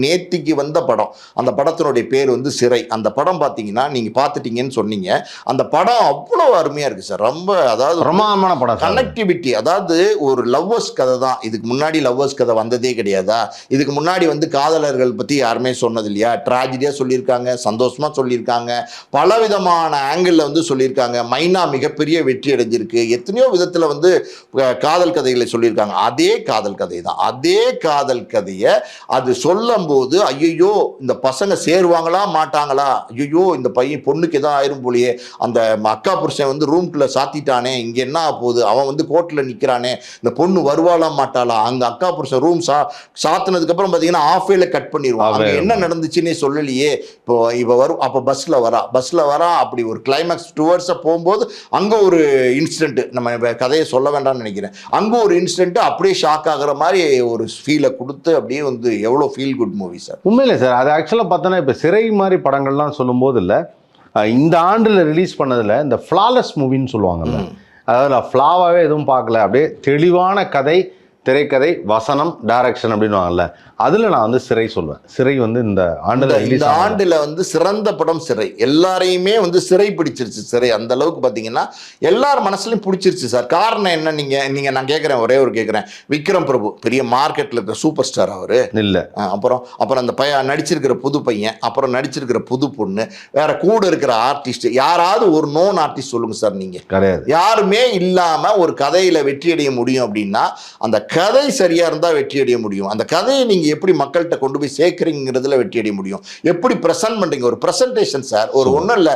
நேத்திக்கு வந்த படம். அந்த படத்தினுடைய பேர் வந்து சிறை. அந்த படம் பார்த்தீங்கன்னா நீங்கள் பார்த்துட்டீங்கன்னு சொன்னீங்க. அந்த படம் அவ்வளோ அருமையாக இருக்குது சார். ரொம்ப அதாவது பிரமாதமான படம். கனெக்டிவிட்டி, அதாவது ஒரு லவ்வர்ஸ் கதை தான். இதுக்கு முன்னாடி லவ்வர்ஸ் கதை வந்ததே கிடையாதா? இதுக்கு முன்னாடி வந்து காதலர்கள் பற்றி யாருமே சொன்னது இல்லையா? ட்ராஜடியாக சொல்லியிருக்காங்க, சந்தோஷமாக சொல்லியிருக்காங்க, பலவிதமான ஆங்கிளில் வந்து சொல்லியிருக்காங்க. மைனா மிகப்பெரிய வெற்றி அடைஞ்சிருக்கு. எத்தனையோ விதத்தில் வந்து காதல் கதைகளை சொல்லியிருக்காங்க. அதே காதல் கதை தான். அதே காதல் கதையை அது சொல்லும் போது ஐயோ இந்த பசங்க சேருவாங்களா மாட்டாங்களா, ஐயோ இந்த பையன் பொண்ணுக்கு எதாவது ஆயிரும் போலியே, அந்த அக்கா புருஷன் வந்து ரூம்குள்ள சாத்திட்டானே, இங்க என்ன போகுது, அவன் வந்து கோர்ட்ல நிக்கிறானே, இந்த பொண்ணு வருவாளா மாட்டாளா, அங்க அக்கா புருஷன் ரூம் சாத்தினதுக்கு அப்புறம் பாத்தீங்கன்னா ஆஃபேல கட் பண்ணிடுவான். அங்க என்ன நடந்துச்சுன்னே சொல்லலையே. இப்போ இவ வரும், அப்ப பஸ்ல வரா அப்படி ஒரு கிளைமேக்ஸ் டுவர்ட்ஸ் போகும்போது அங்க ஒரு இன்சிடென்ட், நம்ம கதையை சொல்ல வேண்டாம்னு நினைக்கிறேன், அங்க ஒரு இன்சிடென்ட் அப்படியே ஷாக் ஆகுற மாதிரி ஒரு ஃபீலை கொடுத்து அப்படியே வந்து எவ்வளோ ஃபீல் குட் மூவி சார். உண்மையிலே சார். அது ஆக்சுவலாக பார்த்தோன்னா இப்போ சிறை மாதிரி படங்கள்லாம் சொல்லும்போது இல்லை, இந்த ஆண்டில் ரிலீஸ் பண்ணதில் இந்த ஃப்ளாலெஸ் மூவின்னு சொல்லுவாங்கல்ல, அதாவது நான் ஃப்ளாவாகவே எதுவும் பார்க்கல, அப்படியே தெளிவான கதை, திரைக்கதை, வசனம், டைரக்ஷன் அப்படின்னுவாங்கல்ல, அதில் நான் வந்து சிறை சொல்வேன். சிறை வந்து இந்த ஆண்டில் வந்து சிறந்த படம் சிறை. எல்லாரையுமே வந்து சிறை பிடிச்சிருச்சு சிறை. அந்த அளவுக்கு பார்த்தீங்கன்னா எல்லார் மனசுலையும் பிடிச்சிருச்சு சார். காரணம் என்ன? நீங்கள் நான் கேட்குறேன், ஒரே ஒரு கேட்குறேன். விக்ரம் பிரபு பெரிய மார்க்கெட்டில் இருக்கிற சூப்பர் ஸ்டார் அவர் இல்லை. அப்புறம் அந்த பையன் நடிச்சிருக்கிற புது பையன், அப்புறம் நடிச்சிருக்கிற புது பொண்ணு, வேற கூட இருக்கிற ஆர்டிஸ்ட், யாராவது ஒரு நோன் ஆர்டிஸ்ட் சொல்லுங்க சார். நீங்கள் கிடையாது, யாருமே இல்லாமல் ஒரு கதையில் வெற்றி அடைய முடியும் அப்படின்னா அந்த கதை சரியாக இருந்தால் வெற்றி அடைய முடியும். அந்த கதையை நீங்கள் எப்படி மக்கள்கிட்ட கொண்டு போய் சேர்க்குறீங்கிறதுல வெற்றி அடைய முடியும். எப்படி ப்ரெசென்ட் பண்ணுறீங்க, ஒரு ப்ரெசன்டேஷன் சார். ஒன்றும் இல்லை,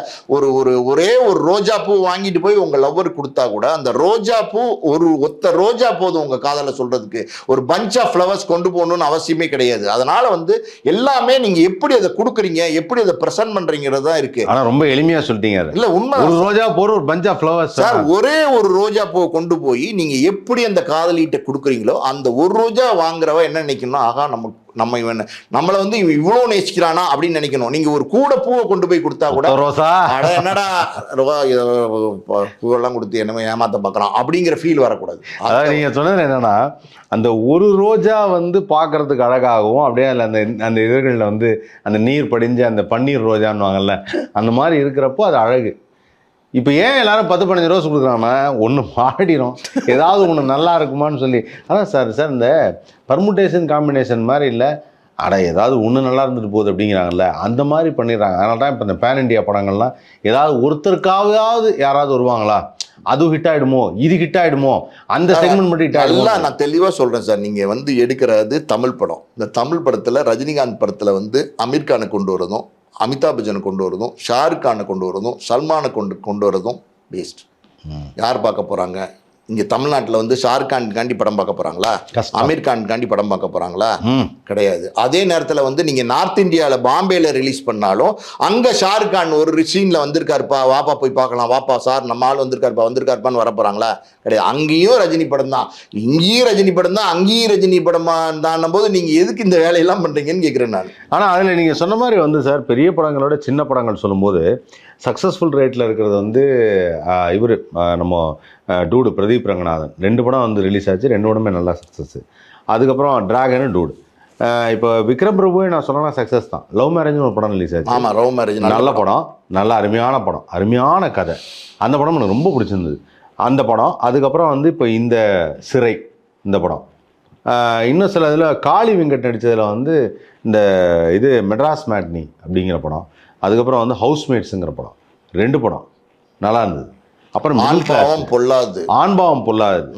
ஒரே ஒரு ரோஜா பூ வாங்கிட்டு போய் உங்கள் லவ்வர் கொடுத்தா கூட அந்த ரோஜா பூ ஒத்த ரோஜா போதும் உங்கள் காதலை சொல்கிறதுக்கு. ஒரு பஞ்ச் ஆஃப் ஃப்ளவர்ஸ் கொண்டு போகணும்னு அவசியமே கிடையாது. அதனால் வந்து எல்லாமே நீங்கள் எப்படி அதை கொடுக்குறீங்க, எப்படி அதை ப்ரெசென்ட் பண்ணுறீங்கிறது தான் இருக்குது. ஆனால் ரொம்ப எளிமையாக சொல்லிட்டீங்க. இல்லை உண்மை, ஒரு ரோஜா போகிற ஒரு பஞ்ச் ஆஃப் ஃப்ளவர்ஸ் சார். ஒரே ஒரு ரோஜா பூ கொண்டு போய் நீங்கள் எப்படி அந்த காதலிகிட்ட கொடுக்குறீங்களோ அந்த ஒரு ரோஜா வாங்குறவ என்ன நினைக்கணும், ஆகா நம்ம இவன் நம்மளை வந்து இவ்வளோ நேசிக்கிறானா அப்படின்னு நினைக்கணும். நீங்க ஒரு கூட பூவை கொண்டு போய் கொடுத்தா கூட என்னடா பூவெல்லாம் கொடுத்து என்னமே ஏமாத்த பார்க்குறான் அப்படிங்கிற ஃபீல் வரக்கூடாது. அதாவது நீங்க சொன்னது என்னன்னா, அந்த ஒரு ரோஜா வந்து பார்க்கறதுக்கு அழகாகவும் அப்படியே அந்த இதழ்களில் வந்து அந்த நீர் படிஞ்ச அந்த பன்னீர் ரோஜான்னுவாங்கல்ல, அந்த மாதிரி இருக்கிறப்போ அது அழகு. இப்போ ஏன் எல்லாரும் 10-15 ரோஸ் கொடுக்குறாங்கன்னா ஒன்று மாடிடும், ஏதாவது ஒன்று நல்லா இருக்குமான்னு சொல்லி. அதான் சார் இந்த பர்முட்டேஷன் காம்பினேஷன் மாதிரி இல்லை, ஏதாவது ஒன்று நல்லா இருந்துட்டு போகுது அப்படிங்கிறாங்கல்ல, அந்த மாதிரி பண்ணிடுறாங்க. அதனால தான் இப்போ இந்த பேன் இண்டியா படங்கள்லாம் ஏதாவது ஒருத்தருக்காவது யாராவது வருவாங்களா, அது ஹிட் ஆகிடுமோ, இது ஹிட் ஆகிடுமோ, அந்த செக்மெண்ட் மட்டும் ஹிட் ஆகிடுமோ. நான் தெளிவாக சொல்கிறேன் சார். நீங்கள் வந்து எடுக்கிறது தமிழ் படம். இந்த தமிழ் படத்தில் ரஜினிகாந்த் படத்தில் வந்து அமீர் கானை கொண்டு வரதும், அமிதாப் பச்சனை கொண்டு வரதும், ஷாருக் கானை கொண்டு வரதும், சல்மானை கொண்டு வரதும் வேஸ்ட். யார் பார்க்க போகிறாங்க? இங்கே தமிழ்நாட்டில் வந்து ஷாருக் கான்காண்டி படம் பார்க்க போகிறாங்களா? அமீர் கான்காண்டி படம் பார்க்க போகிறாங்களா? கிடையாது. அதே நேரத்தில் வந்து நீங்கள் நார்த் இந்தியாவில் பாம்பேயில் ரிலீஸ் பண்ணாலும் அங்கே ஷாருக் கான் ஒரு சீனில் வந்திருக்காருப்பா, வாப்பா போய் பார்க்கலாம், வாப்பா சார் நம்ம ஆள் வந்திருக்காருப்பான்னு வர போகிறாங்களா? கிடையாது. அங்கேயும் ரஜினி படம் தான், இங்கேயும் ரஜினி படம் தான், அங்கேயும் ரஜினி படமா தான் போது நீங்கள் எதுக்கு இந்த வேலையெல்லாம் பண்ணுறீங்கன்னு கேட்குறேன் நான். ஆனால் அதில் நீங்கள் சொன்ன மாதிரி வந்து சார், பெரிய படங்களோட சின்ன படங்கள் சொல்லும்போது சக்ஸஸ்ஃபுல் ரேட்டில் இருக்கிறது வந்து இவர் நம்ம டூடு பிரதீப் ரங்கநாதன் 2 படம் வந்து ரிலீஸ் ஆச்சு, 2 படமே நல்லா சக்ஸஸ். அதுக்கப்புறம் டிராகனு டூடு. இப்போ விக்ரம் பிரபுவே நான் சொன்னா சக்ஸஸ் தான். லவ் மேரேஜ்னு ஒரு படம் ரிலீஸ் ஆச்சு. ஆமாம், லவ் மேரேஜ் நல்ல படம், நல்ல அருமையான படம், அருமையான கதை. அந்த படம் எனக்கு ரொம்ப பிடிச்சிருந்தது, அந்த படம். அதுக்கப்புறம் வந்து இப்போ இந்த சிறை, இந்த படம். இன்னும் சில இதில் காளி வெங்கட் நடித்ததில் வந்து இந்த இது மெட்ராஸ் மேட்னி அப்படிங்கிற படம். அதுக்கப்புறம் வந்து ஹவுஸ்மேட்ஸுங்கிற படம். 2 படம் நல்லா இருந்தது. அப்புறம் ஆண்பாவம் பொல்லாது,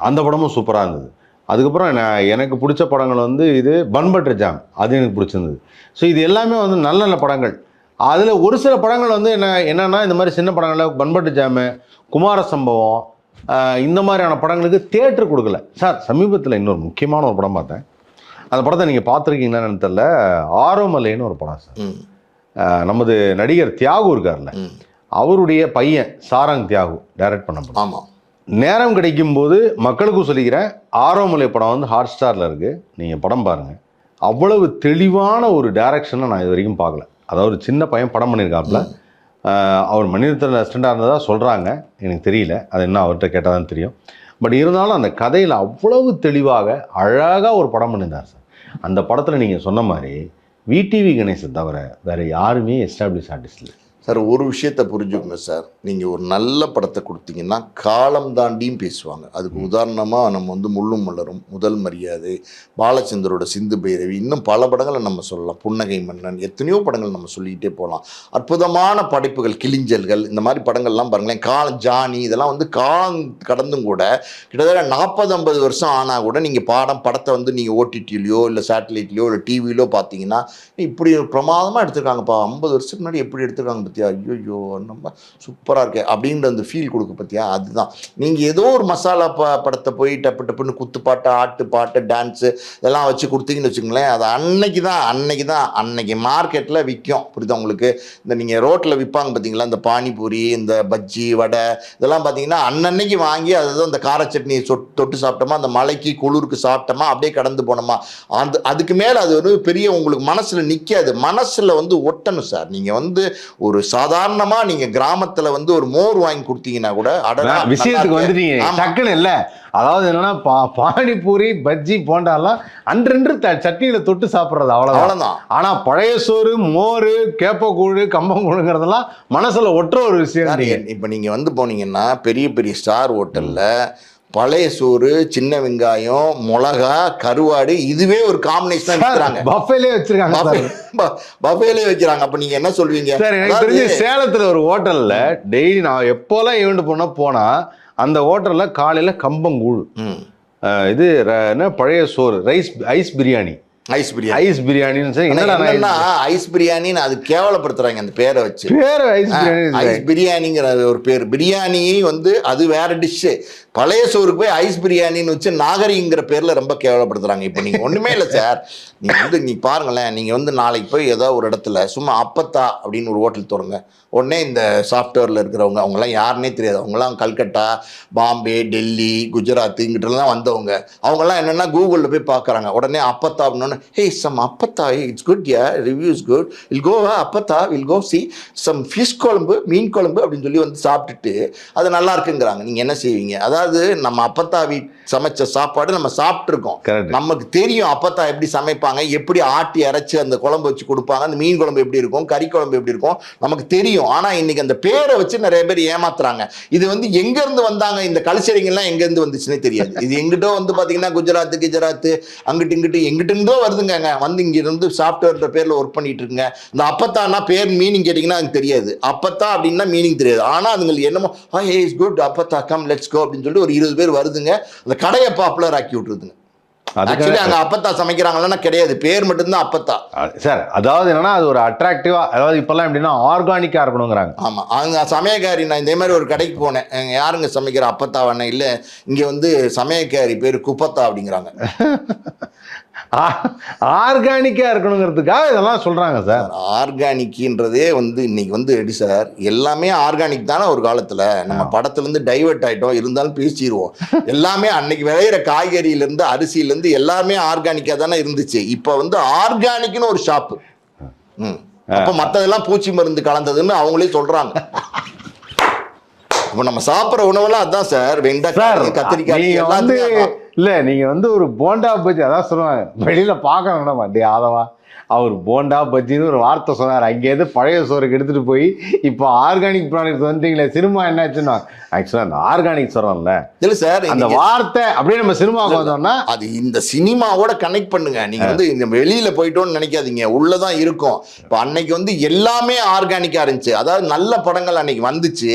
அந்த படமும் சூப்பராக இருந்தது. அதுக்கப்புறம் எனக்கு பிடிச்ச படங்கள் வந்து இது பன் பட்டர் ஜாம், அது எனக்கு பிடிச்சிருந்தது. ஸோ இது எல்லாமே வந்து நல்ல நல்ல படங்கள். அதில் ஒரு சில படங்கள் வந்து என்னென்னா இந்த மாதிரி சின்ன படங்களில் பன் பட்டர் ஜாமு, குமார சம்பவம், இந்த மாதிரியான படங்களுக்கு தியேட்டர் கொடுக்கல சார். சமீபத்தில் இன்னொரு முக்கியமான ஒரு படம் பார்த்தேன். அந்த படத்தை நீங்கள் பார்த்துருக்கீங்களான்னு தெரியல, ஆரோமலைன்னு ஒரு படம் சார். நமது நடிகர் தியாகு இருக்கார்ல, அவருடைய பையன் சாரங் தியாகு டைரக்ட் பண்ண படம். ஆமாம், நேரம் கிடைக்கும்போது மக்களுக்கும் சொல்லிக்கிறேன், ஆரோமலை படம் வந்து ஹாட் ஸ்டாரில் இருக்குது, நீங்கள் படம் பாருங்கள். அவ்வளவு தெளிவான ஒரு டைரக்ஷனை நான் இது வரைக்கும் பார்க்கல. அதாவது சின்ன பையன் படம் பண்ணியிருக்காப்புல, அவர் மணிரத்னம் அசிஸ்டண்டாக இருந்ததாக சொல்கிறாங்க, எனக்கு தெரியல, அது என்ன அவர்கிட்ட கேட்டால் தான் தெரியும். பட் இருந்தாலும் அந்த கதையில் அவ்வளவு தெளிவாக அழகாக ஒரு படம் பண்ணியிருந்தார் சார். அந்த படத்தில் நீங்கள் சொன்ன மாதிரி விடிவி கணேசன் தவிர வேறு யாருமே எஸ்டாப்ளிஷ் ஆர்டிஸ்ட் இல்லை சார். ஒரு விஷயத்தை புரிஞ்சுக்கோங்க சார், நீங்கள் ஒரு நல்ல படத்தை கொடுத்தீங்கன்னா காலம் தாண்டியும் பேசுவாங்க. அதுக்கு உதாரணமாக நம்ம வந்து முள்ளும் மலரும், முதல் மரியாதை, பாலச்சந்தரோட சிந்து பைரவி, இன்னும் பல படங்களை நம்ம சொல்லலாம், புன்னகை மன்னன், எத்தனையோ படங்கள் நம்ம சொல்லிக்கிட்டே போகலாம். அற்புதமான படைப்புகள், கிளிஞ்சல்கள், இந்த மாதிரி படங்கள்லாம் பாருங்களேன். காலம் ஜானி, இதெல்லாம் வந்து காலம் கடந்தும் கூட கிட்டத்தட்ட 40-50 வருஷம் ஆனால் கூட நீங்கள் படத்தை வந்து நீங்கள் ஓடிடிலையோ இல்லை சேட்டலைட்லையோ இல்லை டிவிலையோ பார்த்தீங்கன்னா இப்படி பிரமாதமாக எடுத்திருக்காங்கப்பா, 50 வருஷத்துக்கு முன்னாடி எப்படி எடுத்திருக்காங்க பற்றியா, ஐயோ நம்ம சூப்பராக இருக்கு அப்படின்ற அந்த ஃபீல் கொடுக்க பற்றியா. அதுதான் நீங்கள் ஏதோ ஒரு மசாலா படத்தை போய் டப்பு டப்புன்னு குத்துப்பாட்டு, ஆட்டு பாட்டு, டான்ஸு இதெல்லாம் வச்சு கொடுத்தீங்கன்னு வச்சுங்களேன், அது அன்னைக்கு மார்க்கெட்டில் விற்கும். புரியுதா உங்களுக்கு? இந்த நீங்கள் ரோட்டில் விற்பாங்க பார்த்தீங்களா, இந்த பானிபூரி, இந்த பஜ்ஜி, வடை, இதெல்லாம் பார்த்தீங்கன்னா அன்னன்னைக்கு வாங்கி அதுதான் இந்த கார சட்னி தொட்டு சாப்பிட்டோமா, அந்த மலைக்கு குளிருக்கு சாப்பிட்டோமா, அப்படியே கடந்து போனோமா, அதுக்கு மேலே அது ஒரு பெரிய உங்களுக்கு மனசில் நிற்காது. மனசில் வந்து ஒட்டணும் சார். நீங்கள் வந்து ஒரு சாதாரணமாக நீங்கள் கிராமத்தில் வந்து ஒரு மோர் வாங்கி கொடுத்தீங்கன்னா கூட விஷயத்துக்கு வந்துட்டீங்க டக்குன்னு இல்லை. அதாவது என்னன்னா பானிபூரி, பஜ்ஜி, போண்டாலாம் அன்றென்று சட்னியில தொட்டு சாப்பிட்றது அவ்வளோதான். ஆனா பழைய சோறு, மோர், கேப்பக்கூழு, கம்பங்கூழுங்கிறதெல்லாம் மனசுல ஒட்டுற ஒரு விஷயம். இப்போ நீங்க வந்து போனீங்கன்னா பெரிய பெரிய ஸ்டார் ஹோட்டல்ல பழைய சோறு, சின்ன வெங்காயம், மிளகா, கருவாடு, இதுவே ஒரு காம்பினேஷன் வைக்கிறாங்க. பஃபேலே வச்சிருக்காங்க, பஃபேலே வைக்கிறாங்க. அப்ப நீங்க என்ன சொல்வீங்க? சார், எனக்கு தெரிஞ்சு சேலத்துல ஒரு ஹோட்டல்ல டெய்லி நான் எப்போலாம் ஈவெண்ட் போனா அந்த ஹோட்டல்ல காலையில கம்பங்கூழ், இது என்ன பழைய சோறு, ஐஸ் பிரியாணி, ஐஸ் பிரியாணின்னு என்னன்னா ஐஸ் பிரியாணின்னு அது கேவலப்படுத்துறாங்க அந்த பேரை வச்சு. ஐஸ் பிரியாணிங்கிற ஒரு பேர். பிரியாணி வந்து அது வேற டிஷ்ஷு. பழைய சோறுக்கு போய் ஐஸ் பிரியாணின்னு வச்சு நாகரிகங்கிற பேர்ல ரொம்ப கேவலப்படுத்துறாங்க. இப்போ நீங்க ஒண்ணுமே இல்லை சார், நீங்க வந்து நீ பாருங்களேன், நீங்க வந்து நாளைக்கு போய் ஏதோ ஒரு இடத்துல சும்மா அப்பத்தா அப்படின்னு ஒரு ஹோட்டல் தொடங்க, உடனே இந்த சாஃப்ட்வேர்ல இருக்கிறவங்க, அவங்கெல்லாம் யாருன்னே தெரியாது, அவங்கெல்லாம் கல்கட்டா, பாம்பே, டெல்லி, குஜராத் இங்கிட்டலாம் வந்தவங்க, அவங்கெல்லாம் என்னென்னா கூகுளில் போய் பார்க்குறாங்க. உடனே அப்பத்தா அப்படின்னா, ஹே சம் அப்பத்தா, it's good, yeah review is good, will go அப்பத்தா, will go see some fish kuzhambu, மீன் குழம்பு அப்படின்னு சொல்லி வந்து சாப்பிட்டுட்டு அது நல்லா இருக்குங்கிறாங்க. நீங்கள் என்ன செய்வீங்க? அதாவது நம்ம அப்பத்தா சமைச்ச சாப்பாடு நம்ம சாப்பிட்ருக்கோம், நமக்கு தெரியும் அப்பத்தா எப்படி சமைப்பாங்க, எப்படி ஆட்டி அரைச்சி அந்த குழம்பு வச்சு கொடுப்பாங்க, அந்த மீன் குழம்பு எப்படி இருக்கும், கறி குழம்பு எப்படி இருக்கும், நமக்கு தெரியும். ஆனா இன்னைக்கு அந்த பேரை வச்சு நிறைய பேர் ஏமாத்துறாங்க. இது வந்து எங்க இருந்து வந்தாங்க, இந்த கல்ச்சரிங்கெல்லாம் எங்க இருந்து வந்துச்சுன்னே தெரியாது. இது எங்கிட்டோ வந்து பாத்தீங்கன்னா குஜராத் அங்கிட்டு எங்கிட்டு இருந்தோ வருதுங்க. வந்து இங்க இருந்து சாஃப்ட்வேர்ன்ற பேர்ல ஒர்க் பண்ணிட்டு இருக்குங்க. இந்த அப்பத்தானா பேர் மீனிங் கேட்டீங்கன்னா எனக்கு தெரியாது, அப்பத்தா அப்படின்னா மீனிங் தெரியாது. ஆனா அதுங்களுக்கு என்னமோ ஹே இஸ் குட் அப்பத்தா, கம் லெட்ஸ் கோ அப்படின்னு சொல்லிட்டு ஒரு 20 பேர் வருதுங்க, அந்த கடையை பாப்புலர் ஆக்கி விட்டுருதுங்க. ஆக்சுவலி அங்க அப்பத்தா சமைக்கிறாங்கன்னா கிடையாது, பேர் மட்டும்தான் அப்பத்தா சார். அதாவது என்னன்னா அது ஒரு அட்ராக்டிவா, அதாவது இப்பெல்லாம் எப்படின்னா ஆர்கானிக்கா இருக்கணுங்கிறாங்க. ஆமா, அங்க சமயக்காரி, நான் இதே மாதிரி ஒரு கடைக்கு போனேன், யாருங்க சமைக்கிற அப்பத்தாவானே, இல்ல இங்க வந்து சமயக்காரி பேரு குப்பத்தா அப்படிங்கிறாங்க. ஆர்கானிக்கா இருக்கணுங்கிறதுக்காக இதெல்லாம் சொல்றாங்க சார். ஆர்கானிக்ன்றதே வந்து இன்னைக்கு வந்து எப்படி சார், எல்லாமே ஆர்கானிக் தானே. ஒரு காலத்துல நம்ம படத்துல இருந்து டைவர்ட் ஆயிட்டோம், இருந்தாலும் பேசிடுவோம். எல்லாமே அன்னைக்கு விளையிற காய்கறியில இருந்து அரிசியில இருந்து எல்லாமே ஆர்கானிக்கா தானே இருந்துச்சு. இப்ப வந்து ஆர்கானிக்னு ஒரு ஷாப்பு, அப்ப மத்ததெல்லாம் பூச்சி மருந்து கலந்ததுன்னு அவங்களே சொல்றாங்க. இப்ப நம்ம சாப்பிட்ற உணவெல்லாம் அதான் சார், வெங்காயம், கத்திரிக்காய் வந்து இல்ல, நீங்க வந்து ஒரு போண்டா பஜ்ஜி, அதான் சொல்லுவாங்க வெளியில பார்க்கணும் வண்டி ஆதவா, அவர் போண்டா பஜ்ஜின்னு ஒரு வார்த்தை சொன்னார். அங்கேருந்து பழைய சோறுக்கு எடுத்துட்டு போய் இப்போ ஆர்கானிக் ப்ராடக்ட் வந்துட்டீங்களே, சினிமா என்னாச்சுன்னா ஆக்சுவலாக அந்த ஆர்கானிக் சொல்றோம்ல இல்லை சார், அந்த வார்த்தை அப்படியே நம்ம சினிமாவுக்கு வந்தோம்னா அது இந்த சினிமாவோட கனெக்ட் பண்ணுங்க. நீங்க வந்து இந்த வெளியில போயிட்டோன்னு நினைக்காதீங்க, உள்ளதான் இருக்கும். இப்போ அன்னைக்கு வந்து எல்லாமே ஆர்கானிக்கா இருந்துச்சு, அதாவது நல்ல படங்கள் அன்னைக்கு வந்துச்சு.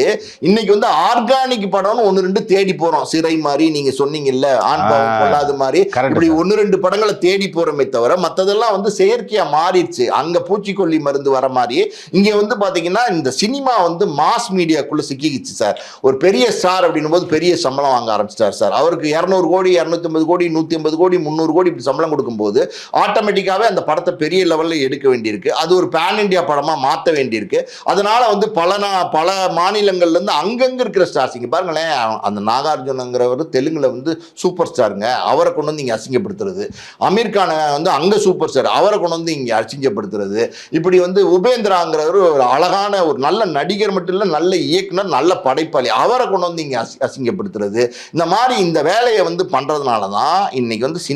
இன்னைக்கு வந்து ஆர்கானிக் படம்னு 1-2 தேடி போறோம். சிறை மாதிரி நீங்க சொன்னீங்கல்ல, ஆண் பாவம் கொள்ளாத மாதிரி, இப்படி 1-2 படங்களை தேடி போறோமே தவிர மற்றதெல்லாம் வந்து செயற்கையா மாறிடுச்சு. அங்க பூச்சிக்கொல்லி மருந்து வர மாதிரி இங்க வந்து பாத்தீங்கன்னா இந்த சினிமா வந்து மாஸ் மீடியாக்குள்ள சிக்கிக்கிச்சு சார். ஒரு பெரிய ஸ்டார் அப்படின்னும் போது பெரிய சம்பளம் வாங்க ஆரம்பிச்சிட்டார் சார். அவருக்கு 200 கோடி, 250 கோடி, 150 கோடி, 300 கோடி இப்படி சம்பளம் கொடுக்கும்போது ஆட்டோமேட்டிக்காவே அந்த படத்தை பெரிய லெவல்ல எடுக்க வேண்டியிருக்கு. அது ஒரு பேன் இண்டியா படமா மாற்ற வேண்டியிருக்கு. அதனால வந்து பல மாநிலங்கள்ல இருந்து அங்கங்க இருக்கிற ஸ்டார்ஸ், இங்க பாருங்களேன், அந்த நாகார்ஜுனங்கிறவர் தெலுங்குல வந்து சூப்பர் ஸ்டாருங்க, அவரை கொண்டு வந்து இங்க அசிங்கப்படுத்துறது. அமீர் கான் வந்து அங்க சூப்பர் ஸ்டார், அவரை கொண்டு வந்து இங்கே அசிங்கப்படுத்துறது, இப்படி வந்து உபேந்திராங்கிறவர் ஒரு அழகான ஒரு நல்ல நடிகர் மட்டும் இல்லை, நல்ல இயக்குனர், நல்ல படைப்பாளி, அவரை கொண்டு வந்து இங்கே அசிங்கப்படுத்துறது, இந்த மாதிரி இந்த வேலையை வந்து பண்ணுறதுனால தான் இன்னைக்கு வந்து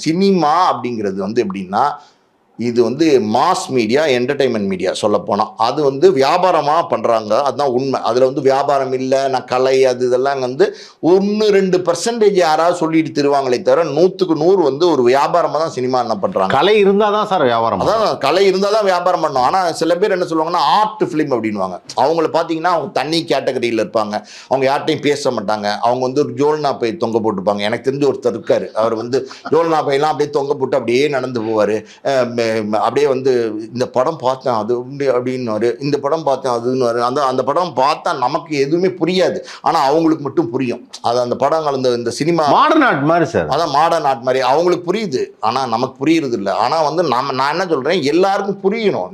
சினிமா அப்படிங்கிறது வந்து எப்படின்னா, இது வந்து மாஸ் மீடியா, என்டர்டைன்மெண்ட் மீடியா சொல்லப்போனால் அது வந்து வியாபாரமாக பண்ணுறாங்க. அதுதான் உண்மை. அதில் வந்து வியாபாரம் இல்லை, நான் கலை அது இதெல்லாம் வந்து 1-2% யாராவது சொல்லிட்டு தருவாங்களே தவிர 100க்கு 100 வந்து ஒரு வியாபாரமாக தான் சினிமா என்ன பண்ணுறாங்க. கலை இருந்தால் தான் சார் வியாபாரம். அதான் கலை இருந்தால் தான் வியாபாரம் பண்ணணும். ஆனால் சில பேர் என்ன சொல்லுவாங்கன்னா ஆர்ட் ஃபிலிம் அப்படின்வாங்க. அவங்கள பார்த்தீங்கன்னா அவங்க தனி கேட்டகரியில் இருப்பாங்க. அவங்க யார்ட்டையும் பேச மாட்டாங்க. அவங்க வந்து ஒரு ஜோல்னா பை தொங்க போட்டுப்பாங்க. எனக்கு தெரிஞ்ச ஒருத்தர் இருக்காரு. அவர் வந்து ஜோல்னா பையெல்லாம் அப்படியே தொங்க போட்டு அப்படியே நடந்து போவார். அப்படியே வந்து இந்த படம் பார்த்தேன் அது அப்படின்னு, இந்த படம் பார்த்தேன் அதுன்னு, அந்த படம் பார்த்தா நமக்கு எதுவுமே புரியாது, ஆனா அவங்களுக்கு மட்டும் புரியும். அது அந்த படங்கள் இந்த சினிமா மாடர்ன் ஆர்ட் மாதிரி சார். அதான் மாடர்ன் ஆர்ட் மாதிரி அவங்களுக்கு புரியுது, ஆனா நமக்கு புரியுறது இல்லை. ஆனா வந்து நான் என்ன சொல்றேன், எல்லாருக்கும் புரியணும்.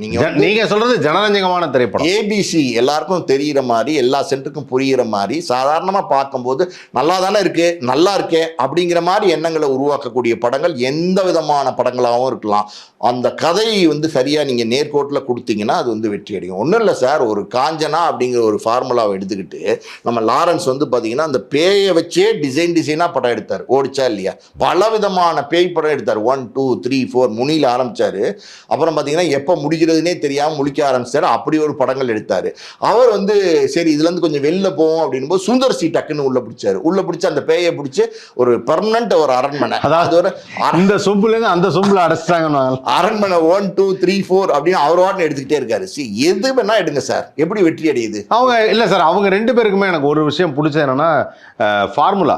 நீங்க சொல்றது ஜனரஞ்சகமான திரைப்படம், ஏபிசி எல்லாருக்கும் தெரிகிற மாதிரி, எல்லா சென்டருக்கும் புரிகிற மாதிரி, சாதாரணமா பார்க்கும்போது நல்லா தானே இருக்கு, நல்லா இருக்கே அப்படிங்கிற மாதிரி எண்ணங்களை உருவாக்கக்கூடிய படங்கள் எந்த விதமான படங்களாகவும் இருக்கலாம். அந்த கதையை வந்து சரியாக நீங்கள் நேர்கோட்டில் கொடுத்தீங்கன்னா அது வந்து வெற்றி அடையும். ஒன்றும் இல்லை சார், ஒரு காஞ்சனா அப்படிங்கிற ஒரு ஃபார்முலாவை எடுத்துக்கிட்டு நம்ம லாரன்ஸ் வந்து பார்த்தீங்கன்னா அந்த பேயை வச்சே டிசைனாக படம் எடுத்தார். ஓடிச்சா இல்லையா? பல விதமான பேய் படம் எடுத்தார். 1, 2, 3, 4 முனியில் ஆரம்பித்தார். அப்புறம் பார்த்தீங்கன்னா எப்போ முடிக்கிறதுனே தெரியாமல் முழிக்க ஆரம்பிச்சார். அப்படி ஒரு படங்கள் எடுத்தார். அவர் வந்து சரி இதுலேருந்து கொஞ்சம் வெளில போவோம் அப்படின் போது சுந்தர் சி டக்குன்னு உள்ள பிடிச்சார். உள்ள பிடிச்சி அந்த பேயை பிடிச்சி ஒரு பெர்மனன்ட் ஒரு அரண்மனை, அதாவது ஒரு இந்த சொம்புலேருந்து அந்த சொம்புல அடைச்சிட்டாங்க. அரண்மனை 1, 2, 3, 4 அப்படின்னு அவர் வாட்டில் எடுத்துக்கிட்டே இருக்காரு. எது வேணா எடுங்க சார், எப்படி வெற்றி அடையுது? அவங்க இல்லை சார், அவங்க 2 பேருக்குமே எனக்கு ஒரு விஷயம் பிடிச்சது என்னன்னா ஃபார்முலா.